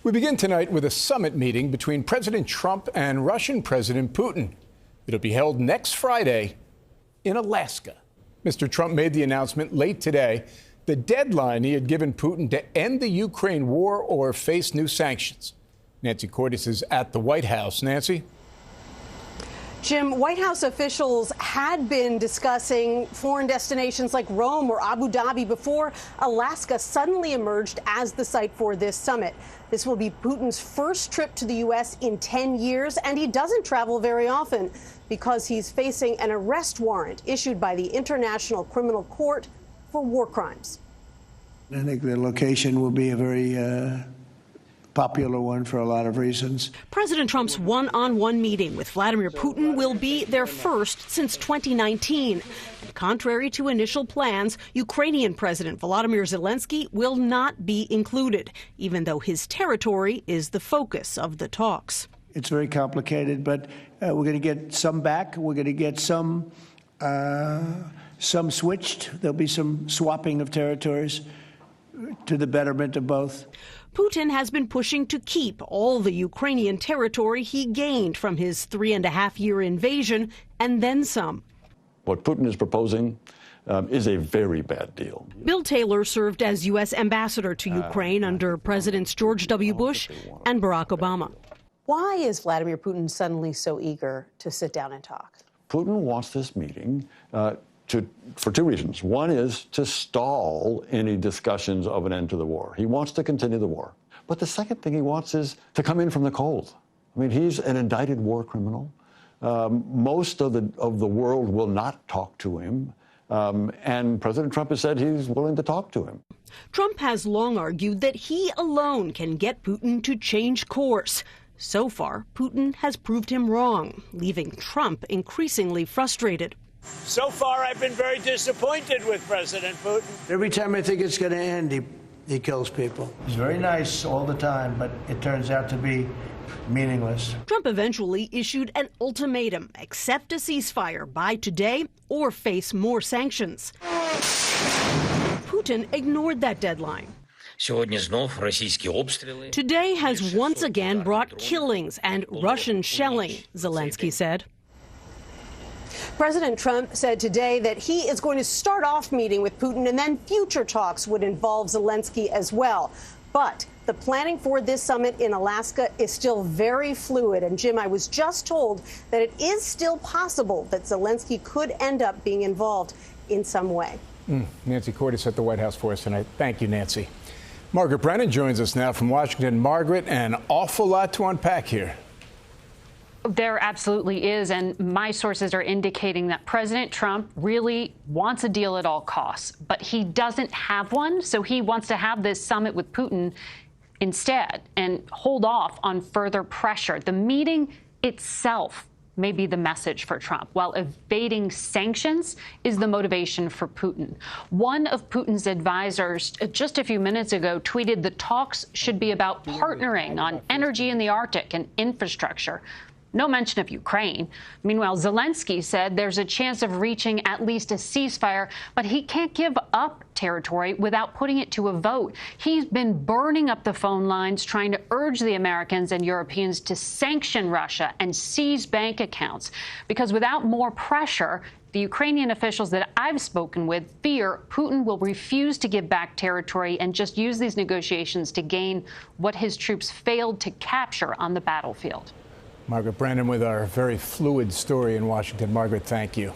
We begin tonight with a summit meeting between President Trump and Russian President Putin. It'll be held next Friday in Alaska. Mr. Trump made the announcement late today, the deadline he had given Putin to end the Ukraine war or face new sanctions. Nancy Cordes is at the White House. Nancy? Jim, White House officials had been discussing foreign destinations like Rome or Abu Dhabi before Alaska suddenly emerged as the site for this summit. This will be Putin's first trip to the U.S. in 10 years, and he doesn't travel very often because he's facing an arrest warrant issued by the International Criminal Court for war crimes. I think the location will be a very popular one for a lot of reasons. President Trump's one-on-one meeting with Vladimir Putin will be their first since 2019. And contrary to initial plans, Ukrainian President Volodymyr Zelensky will not be included, even though his territory is the focus of the talks. It's very complicated, but we're going to get some back. We're going to get some switched. There'll be some swapping of territories to the betterment of both. Putin has been pushing to keep all the Ukrainian territory he gained from his 3.5-year invasion, and then some. What Putin is proposing is a very bad deal. Bill Taylor served as U.S. ambassador to Ukraine under Presidents George W. Bush and Barack Obama. Why is Vladimir Putin suddenly so eager to sit down and talk? Putin wants this meeting for two reasons. One is to stall any discussions of an end to the war. He wants to continue the war. But the second thing he wants is to come in from the cold. I mean, he's an indicted war criminal. Most of the world will not talk to him. And President Trump has said he's willing to talk to him. Trump has long argued that he alone can get Putin to change course. So far, Putin has proved him wrong, leaving Trump increasingly frustrated. So far, I've been very disappointed with President Putin. Every time I think it's going to end, he kills people. He's very nice all the time, but it turns out to be meaningless. Trump eventually issued an ultimatum: accept a ceasefire by today or face more sanctions. Putin ignored that deadline. Today has once again brought killings and Russian shelling, Zelensky said. President Trump said today that he is going to start off meeting with Putin, and then future talks would involve Zelensky as well. But the planning for this summit in Alaska is still very fluid. And Jim, I was just told that it is still possible that Zelensky could end up being involved in some way. Nancy Cordes at the White House for us tonight. Thank you, Nancy. Margaret Brennan joins us now from Washington. Margaret, an awful lot to unpack here. There absolutely is, and my sources are indicating that President Trump really wants a deal at all costs, but he doesn't have one, so he wants to have this summit with Putin instead and hold off on further pressure. The meeting itself may be the message for Trump, while evading sanctions is the motivation for Putin. One of Putin's advisors just a few minutes ago tweeted the talks should be about partnering on energy in the Arctic and infrastructure. No mention of Ukraine. Meanwhile, Zelensky said there's a chance of reaching at least a ceasefire, but he can't give up territory without putting it to a vote. He's been burning up the phone lines, trying to urge the Americans and Europeans to sanction Russia and seize bank accounts, because without more pressure, the Ukrainian officials that I've spoken with fear Putin will refuse to give back territory and just use these negotiations to gain what his troops failed to capture on the battlefield. Margaret Brennan with our very fluid story in Washington. Margaret, thank you.